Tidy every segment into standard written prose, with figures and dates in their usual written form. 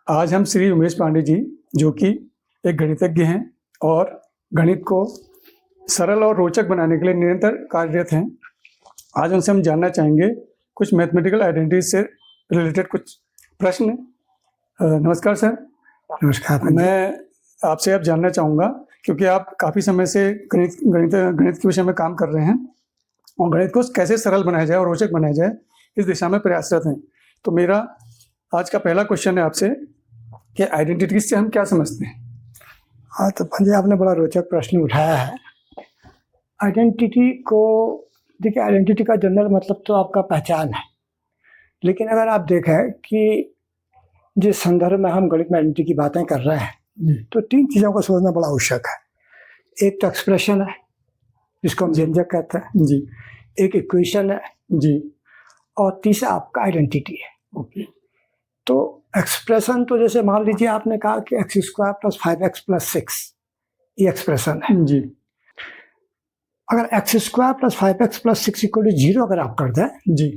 आज हम श्री उमेश पांडे जी, जो कि एक गणितज्ञ हैं और गणित को सरल और रोचक बनाने के लिए निरंतर कार्यरत हैं। आज उनसे हम जानना चाहेंगे कुछ मैथमेटिकल आइडेंटिटी से रिलेटेड कुछ प्रश्न। नमस्कार सर। नमस्कार। मैं आपसे अब जानना चाहूँगा, क्योंकि आप काफ़ी समय से गणित के विषय में काम कर रहे हैं और गणित को कैसे सरल बनाया जाए और रोचक बनाया जाए, इस दिशा में प्रयासरत हैं। तो मेरा आज का पहला क्वेश्चन है आपसे कि आइडेंटिटी से हम क्या समझते हैं? हाँ, तो पंजे आपने बड़ा रोचक प्रश्न उठाया है। आइडेंटिटी को देखिए, आइडेंटिटी का जनरल मतलब तो आपका पहचान है, लेकिन अगर आप देखें कि जिस संदर्भ में हम गणित में आइडेंटिटी की बातें कर रहे हैं तो तीन चीज़ों को समझना बड़ा आवश्यक है। एक तो एक्सप्रेशन है जिसको हम व्यंजक कहते हैं जी, एक इक्वेशन है जी, और तीसरा आपका आइडेंटिटी है। ओके। तो एक्सप्रेशन तो जैसे मान लीजिए आपने कहा कि x² + 5x + 6 ये एक्सप्रेशन है। जी, अगर x² + 5x + 6 = 0 अगर आप कर दें जी,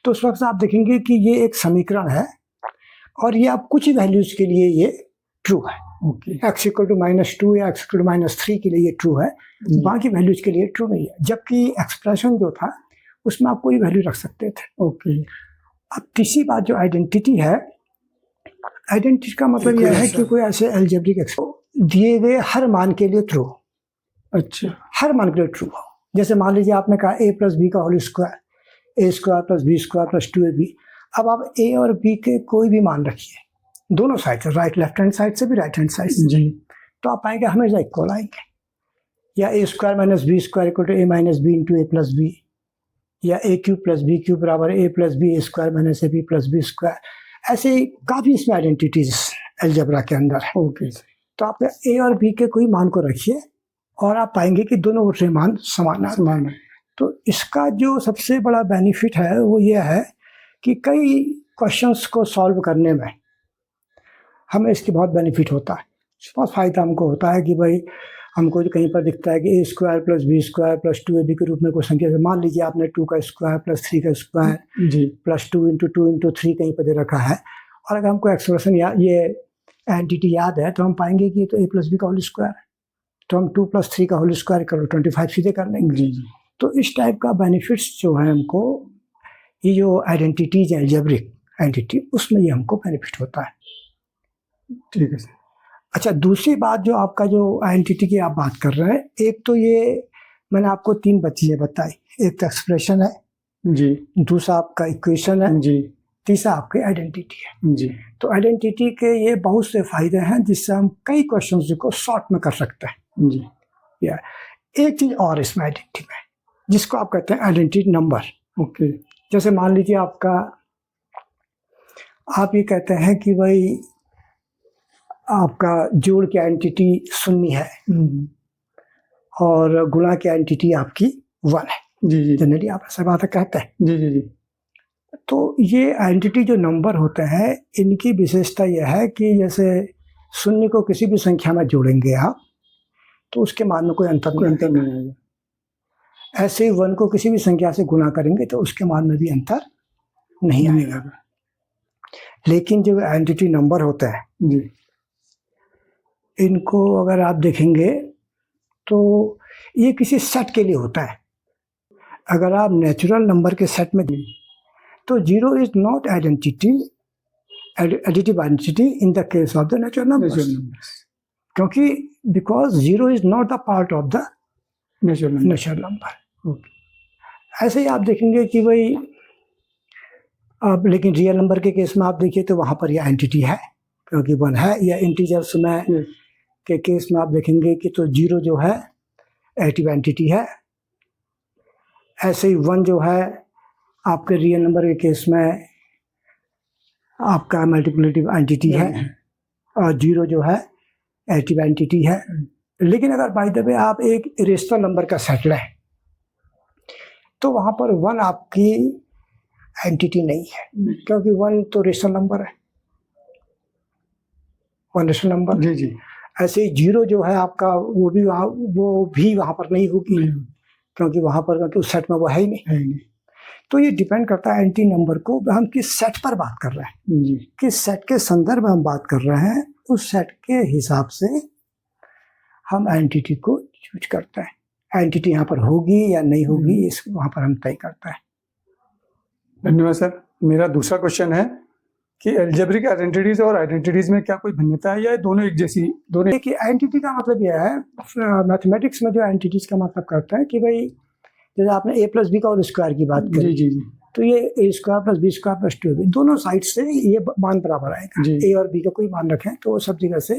तो उस वक्त आप देखेंगे कि ये एक समीकरण है और ये आप कुछ वैल्यूज के लिए ये ट्रू है। ओके। x = -2 या x = -3 के लिए ये ट्रू है, बाकी वैल्यूज के लिए ट्रू नहीं है। जबकि एक्सप्रेशन जो था उसमें आप कोई वैल्यू रख सकते थे। ओके। अब तीसरी बात जो आइडेंटिटी है, आइडेंटिटी का मतलब यह है कि कोई ऐसे अलजेब्रिक दिए गए हर मान के लिए ट्रू, अच्छा, हर मान के लिए ट्रू हो। जैसे मान लीजिए आपने कहा a + b का whole square, a² + b² + 2ab। अब आप a और b के कोई भी मान रखिए, दोनों साइड से, राइट लेफ्ट हैंड साइड से भी राइट हैंड साइड से, जी, तो आप पाएंगे हमेशा इक्वल आएंगे। या a² - b² = a - b × a + b, या a³ + b³ = a + b a² - ab + b²। ऐसे काफ़ी इसमें आइडेंटिटीज अलजेब्रा के अंदर है। ओके। तो आप a और b के कोई मान को रखिए और आप पाएंगे कि दोनों के मान समान है। तो इसका जो सबसे बड़ा बेनिफिट है वो ये है कि कई क्वेश्चंस को सॉल्व करने में हमें इसकी बहुत बेनिफिट होता है, बहुत फ़ायदा हमको होता है कि भाई हमको कहीं पर दिखता है कि a² + b² + 2ab के रूप में कोई संख्या, मान लीजिए आपने 2 का स्क्वायर + 3 का स्क्वायर जी, +2 × 2 × 3 कहीं पर दे रखा है, और अगर हमको एक्सप्रेशन या ये एंटिटी याद है तो हम पाएंगे कि तो a + b का होल स्क्वायर है, तो हम 2 + 3 का होल स्क्वायर करो 25 सीधे कर लेंगे। जी, जी, तो इस टाइप का बेनिफिट्स जो है हमको, ये जो आइडेंटिटीज है अलजेब्रिक आइडेंटिटी, उसमें ये हमको बेनिफिट होता है। ठीक है सर। अच्छा, दूसरी बात जो आपका जो आइडेंटिटी की आप बात कर रहे हैं, एक तो ये मैंने आपको तीन चीज़ें बताई, एक तो एक्सप्रेशन है, जी, दूसरा आपका इक्वेशन है, जी, तीसरा आपकी आइडेंटिटी है। जी, तो आइडेंटिटी के ये बहुत से फायदे हैं जिससे हम कई क्वेश्चंस को शॉर्ट में कर सकते हैं। जी, या एक चीज़ और इसमें आइडेंटिटी में, जिसको आप कहते हैं आइडेंटिटी नंबर। ओके। जैसे मान लीजिए आप ये कहते हैं कि भाई आपका जोड़ की आइडेंटिटी 0 है और गुणा की आइडेंटिटी आपकी 1 है। जी, जी, जनरली आप ऐसा बात कहते हैं। जी, जी, जी, तो ये आइडेंटिटी जो नंबर होते हैं, इनकी विशेषता यह है कि जैसे 0 को किसी भी संख्या में जोड़ेंगे आप तो उसके मान में कोई अंतर नहीं आएगा। ऐसे ही 1 को किसी भी संख्या से गुणा करेंगे तो उसके मान में भी अंतर नहीं आएगा। लेकिन जो आइडेंटिटी नंबर होते हैं, जी, इनको अगर आप देखेंगे तो ये किसी सेट के लिए होता है। अगर आप नेचुरल नंबर के सेट में तो 0 is not additive identity in the case of the natural numbers, क्योंकि because 0 is not the part of the natural number. ऐसे ही आप देखेंगे कि भाई अब लेकिन रियल नंबर के केस में आप देखिए तो वहाँ पर यह आइडेंटिटी है क्योंकि 1 है, या इंटीजर्स में के केस में आप देखेंगे कि तो 0 जो है एडिटिव आइडेंटिटी है। ऐसे ही 1 जो है आपके रियल नंबर के केस में आपका मल्टीप्लिकेटिव आइडेंटिटी है और 0 जो है एडिटिव आइडेंटिटी है। लेकिन अगर बाय द वे आप एक इरेशनल नंबर का सेट लें तो वहाँ पर 1 आपकी आइडेंटिटी नहीं है, क्योंकि 1 तो रेशनल नंबर है, 1 रेशनल नंबर। जी, जी, ऐसे ही 0 जो है आपका वो भी वहाँ पर नहीं होगी, क्योंकि वहाँ पर क्योंकि उस सेट में वो है ही नहीं। तो ये डिपेंड करता है एंटिटी नंबर को हम किस सेट पर बात कर रहे हैं, जी किस सेट के संदर्भ में हम बात कर रहे हैं, उस सेट के हिसाब से हम एंटिटी को चूज करते हैं। एंटिटी यहाँ पर होगी या नहीं होगी इस वहाँ पर हम तय करता है। धन्यवाद सर। मेरा दूसरा क्वेश्चन है कि एल्जेब्रिक आइडेंटिटीज और आइडेंटिटीज में क्या कोई भिन्नता है या ये दोनों एक जैसी दोनों? देखिए एंटिटी का मतलब यह है, मैथमेटिक्स में जो एंटिटीज का मतलब करता है कि भाई जैसे आपने a प्लस बी का होल स्क्वायर की बात जी करी, जी जी तो ये a square plus b square plus 2b दोनों साइड से ये मान बराबर आएगा। जी। a और b का कोई मान रखें तो वो सब जगह से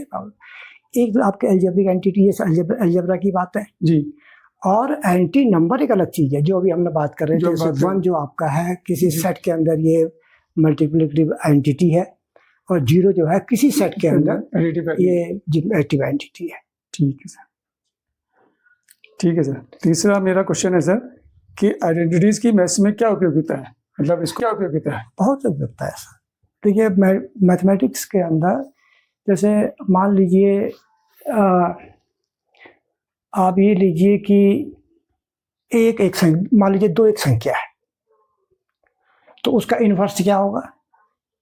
एक आपके एल्जेब्रिक एंटिटी, ये अलजेब्रा की बात है जी। और एंटी नंबर एक अलग चीज है जो अभी हमने बात कर रहे थे। जैसे 1 जो आपका है किसी सेट के अंदर ये मल्टीप्लिकेटिव एंटिटी है, और 0 जो है किसी सेट के अंदर ये एडिटिव एंटिटी है। ठीक है सर, ठीक है सर। तीसरा मेरा क्वेश्चन है सर कि आइडेंटिटीज की मैथ्स में क्या उपयोगिता है, मतलब इसको क्या उपयोगिता है? बहुत उपयोगिता है सर। तो ये मैथमेटिक्स के अंदर जैसे मान लीजिए आप ये लीजिए कि मान लीजिए 2 एक संख्या है, तो उसका इन्वर्स क्या होगा?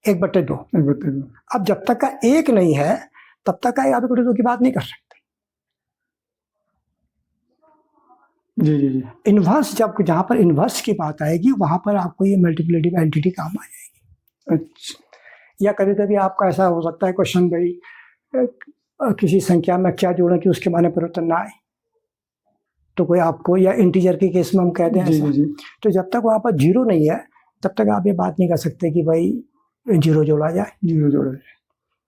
1/2। अब जब तक का 1 नहीं है तब तक का आप 1/2 की बात नहीं कर सकते। जी जी जी। इन्वर्स जहाँ पर इन्वर्स की बात आएगी वहां पर आपको ये मल्टीप्लिकेटिव एंटिटी काम आ जाएगी। अच्छा। या कभी कभी आपका ऐसा हो सकता है क्वेश्चन, भाई किसी संख्या में क्या जोड़ें कि उसके माने परिवर्तन ना आए, तो कोई आपको, या इंटीजर के केस में हम कहते हैं ऐसा, तो जब तक वहां पर 0 नहीं है तब तक आप ये बात नहीं कर सकते कि भाई 0 जोड़ा जाए। 0 जोड़ा जाए।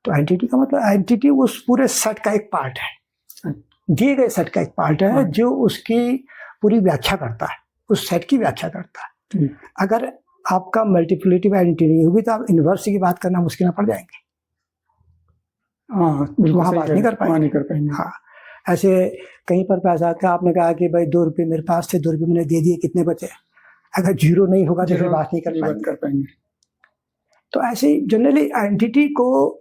तो एंटिटी का मतलब एंटिटी उस पूरे सेट का एक पार्ट है, दिए गए सेट का एक पार्ट है जो उसकी पूरी व्याख्या करता है, उस सेट की व्याख्या करता है। अगर आपका मल्टीप्लिकेटिव एंटिटी नहीं होगी तो आप इन्वर्स की बात करना मुश्किल पड़ जाएंगे। हाँ, वहाँ बात नहीं कर पाएंगे। हाँ, ऐसे कहीं पर पैसा का आपने कहा कि भाई 2 रुपये मेरे पास थे, 2 रुपये मैंने दे दिए, कितने बचे? अगर 0 नहीं होगा तो फिर बात नहीं कर पाएंगे। तो ऐसे ही जनरली एंटिटी को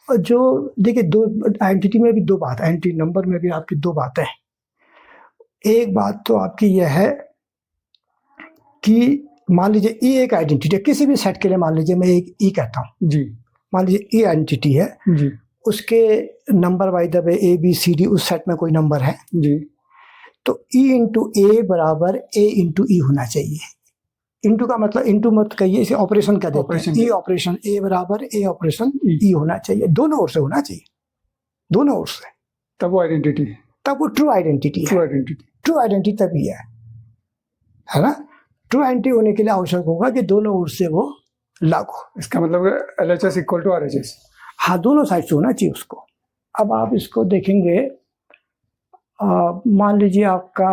जो देखिए, 2 एंटिटी में भी 2 बात, एंटिटी नंबर में भी आपकी 2 बातें हैं। एक बात तो आपकी यह है कि मान लीजिए ई एक आइडेंटिटी है किसी भी सेट के लिए, मान लीजिए मैं एक ई कहता हूँ जी, मान लीजिए ई आइडेंटिटी है जी, उसके number by the way a b c d, उस सेट में कोई नंबर है जी, तो ई इंटू ए बराबर ए इंटू ई होना चाहिए। इंटू का मतलब इंटू मत कहिए, इसे ऑपरेशन का देते हैं, ई ऑपरेशन ए बराबर ए ऑपरेशन ई होना चाहिए, दोनों ओर से होना चाहिए, दोनों ओर से, तब वो आइडेंटिटी है, तब वो ट्रू आइडेंटिटी है। ट्रू आइडेंटिटी तभी है ना। ट्रू आइडेंटिटी होने के लिए आवश्यक होगा कि दोनों ओर से वो लागू। इसका मतलब LHS इक्वल टू RHS। हाँ, दोनों साइड से होना चाहिए उसको। अब आप इसको देखेंगे, मान लीजिए आपका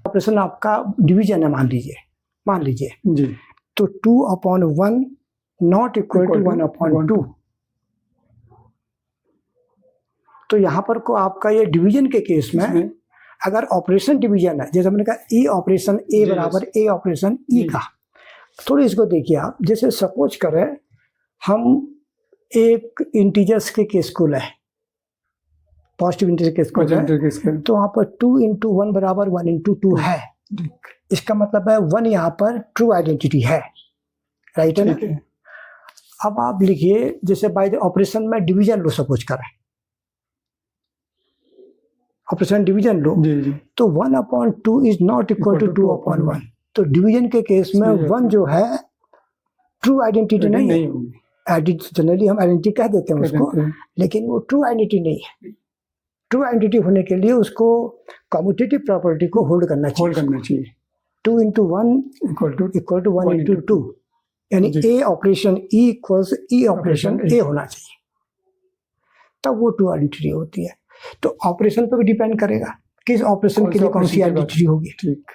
ऑपरेशन आपका डिवीजन है, मान लीजिए जी, तो 2/1 नॉट इक्वल टू 1/2। तो यहाँ पर को आपका ये डिवीजन के केस में अगर ऑपरेशन डिवीजन है, जैसे हमने कहा ई ऑपरेशन ए बराबर ए ऑपरेशन ई का, थोड़ी इसको देखिए आप, जैसे सपोज करें हम एक इंटीजर्स के केस को लें, पॉजिटिव इंटीजर केस को लें, तो वहाँ पर 2 × 1 बराबर 1 × 2 है। इसका मतलब है 1 यहाँ पर ट्रू आइडेंटिटी है, राइट है ना। अब आप लिखिए, जैसे बाय द ऑपरेशन में डिवीजन लो, सपोज करें ऑपरेशन डिवीजन लो जी जी, तो 1/2 इज नॉट इक्वल टू 2/1। तो डिवीजन के केस में 1 जो है ट्रू आइडेंटिटी नहीं है। जनरली हम आइडेंटिटी कह देते हैं उसको, लेकिन वो ट्रू आइडेंटिटी नहीं है। ट्रू आइडेंटिटी होने के लिए उसको कम्यूटेटिव प्रॉपर्टी को होल्ड करना चाहिए। 2 × 1 इक्वल टू 1 × 2, यानी ए ऑपरेशन ई इक्वल्स ई ऑपरेशन ए होना चाहिए, तब वो ट्रू आइडेंटिटी होती है। तो ऑपरेशन पर भी डिपेंड करेगा किस ऑपरेशन के लिए कौन सी आइडेंटिटी होगी, ठीक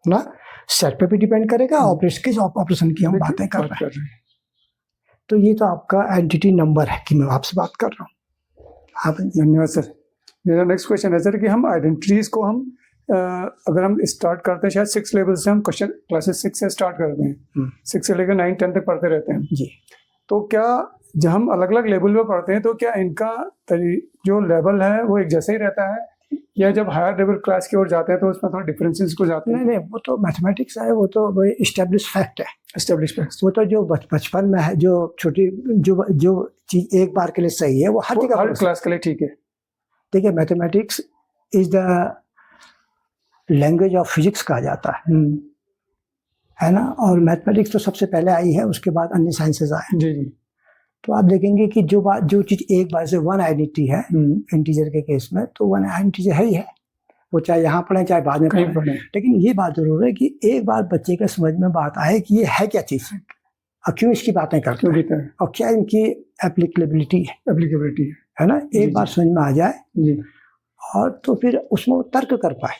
ना। सेट पे भी डिपेंड करेगा, ऑपरेशन किस ऑपरेशन की हम बातें कर रहे हैं। तो ये तो आपका एंटिटी नंबर है कि मैं आपसे बात कर रहा हूँ। हाँ, धन्यवाद सर। मेरा नेक्स्ट क्वेश्चन है सर कि हम आइडेंटिटीज को हम अगर हम स्टार्ट करते हैं, शायद 6 लेवल से हम क्वेश्चन क्लासेस 6 से स्टार्ट करते हैं, 6 से लेकर 9 10 तक पढ़ते रहते हैं जी। तो क्या जब हम अलग अलग लेवल पे पढ़ते हैं तो क्या इनका जो लेवल है वो एक जैसा ही रहता है, या जब हायर लेवल क्लास की ओर जाते हैं तो उसमें थोड़ा डिफरेंसेस को जाते नहीं हैं? नहीं, वो तो मैथमेटिक्स है, वो तो वही एस्टेब्लिश फैक्ट है। एस्टेब्लिश फैक्ट्स, वो तो जो बचपन में है, जो छोटी जो जो चीज एक बार के लिए सही है, वो हर जगह हर पर क्लास के लिए ठीक है। देखिए, mathematics is the language of physics कहा जाता है ना। और मैथमेटिक्स तो सबसे पहले आई है, उसके बाद अन्य साइंसेज आए। जी जी। तो आप देखेंगे कि जो चीज एक बार से वन आइडेंटिटी है इंटीजर के केस में, तो वन आइडेंटिटी है ही है, वो चाहे यहाँ पढ़े चाहे बाद में कहीं पढ़े। पढ़े। लेकिन ये बात जरूर है कि एक बार बच्चे के समझ में बात आए कि ये है क्या चीज और क्यों इसकी बातें करते क्यों हैं देता है? और क्या इनकी एप्लीकेबिलिटी एप्लीकेबिलिटी है ना, जी, एक बार जी। समझ में आ जाए जी, और तो फिर उसमें वो तर्क कर पाए।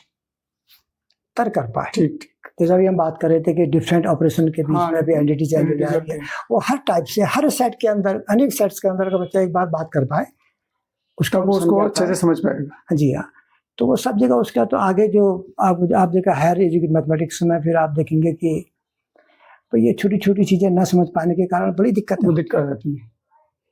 ठीक ठीक। जैसा भी हम बात कर रहे थे कि डिफरेंट ऑपरेशन के बीच हाँ, में भी एंटिटी चेंज हो entity जाएगी, change। वो हर टाइप से, हर सेट के अंदर, अनेक सेट्स के अंदर अगर बच्चा एक बार बात कर पाए, उसका तब वो उसको समझ अच्छे आता से समझ पाएगा। है। जी हाँ, तो वो सब जगह उसका तो आगे जो आप देखा हायर एजुकेशन मैथमेटिक्स में, फिर आप देखेंगे कि तो ये छोटी छोटी चीजें ना समझ पाने के कारण बड़ी दिक्कत वो है। दिक्कत आती है।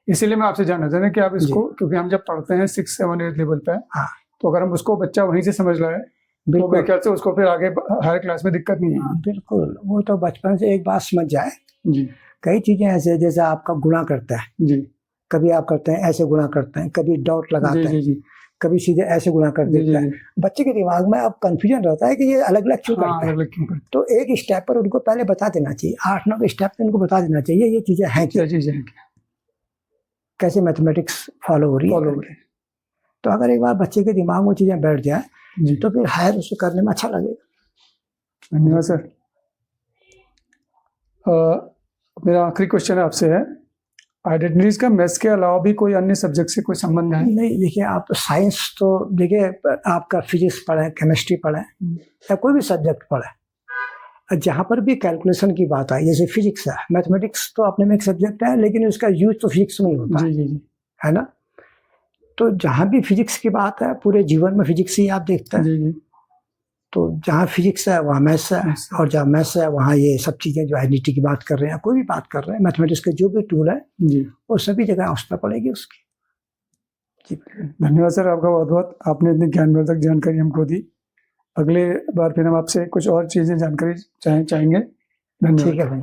इसीलिए मैं आपसे जानना चाहता कि आप इसको, क्योंकि हम जब पढ़ते हैं 6, 7, 8 लेवल पे, हाँ। तो अगर हम उसको बच्चा वहीं से समझ लाए तो बिल्कुल मेरे ख्याल से उसको फिर आगे हायर क्लास में दिक्कत नहीं है। बिल्कुल, वो तो बचपन से एक बात समझ जाए। जी कई चीजें ऐसे, जैसे आपका गुणा करता है, जी कभी आप करते हैं ऐसे गुणा करते हैं, कभी डॉट लगाते जी हैं, जी कभी सीधे ऐसे गुणा कर जी देता है। जी। बच्चे के दिमाग में अब कंफ्यूजन रहता है कि ये अलग अलग क्यों हाँ, करता है। अलग क्यों करते तो एक स्टेप पर उनको पहले बता देना चाहिए, 8-9 स्टेप पे उनको बता देना चाहिए ये चीजें हैं हैं? क्या, क्या चीजें हैं? कैसे मैथमेटिक्स फॉलो हो रही फॉलो है। हो रहे हैं। तो अगर एक बार बच्चे के दिमाग में वो चीजें बैठ जाए जी, तो फिर हायर उसे करने में अच्छा लगेगा। धन्यवाद सर। मेरा आखिरी क्वेश्चन आपसे है, आइडेंटिटीज का मैथ्स के अलावा भी कोई अन्य सब्जेक्ट से कोई संबंध है? नहीं, देखिए आप साइंस तो देखिए, आपका फिजिक्स पढ़े, केमिस्ट्री पढ़े या कोई भी सब्जेक्ट पढ़े, जहाँ पर भी कैलकुलेशन की बात आई, जैसे फिजिक्स है, मैथमेटिक्स तो अपने में एक सब्जेक्ट है, लेकिन उसका यूज तो फिजिक्स में ही होता जी जी जी। है ना। तो जहाँ भी फिजिक्स की बात है, पूरे जीवन में फिजिक्स ही आप देखते हैं। जी जी। तो जहाँ फिजिक्स है वहाँ मैथ्स है, Maths है। और जहाँ मैथ्स है वहाँ ये सब चीज़ें जो आइडेंटिटी की बात कर रहे हैं, कोई भी बात कर रहे हैं, मैथमेटिक्स के जो भी टूल है जी, वो सभी जगह उस पर पड़ेगी उसकी। जी, धन्यवाद सर आपका बहुत बहुत, आपने इतनी ज्ञानवर्धक जानकारी हमको दी। अगले बार फिर हम आपसे कुछ और चीजें जानकारी चाहेंगे। धन्यवाद। ठीक है भाई।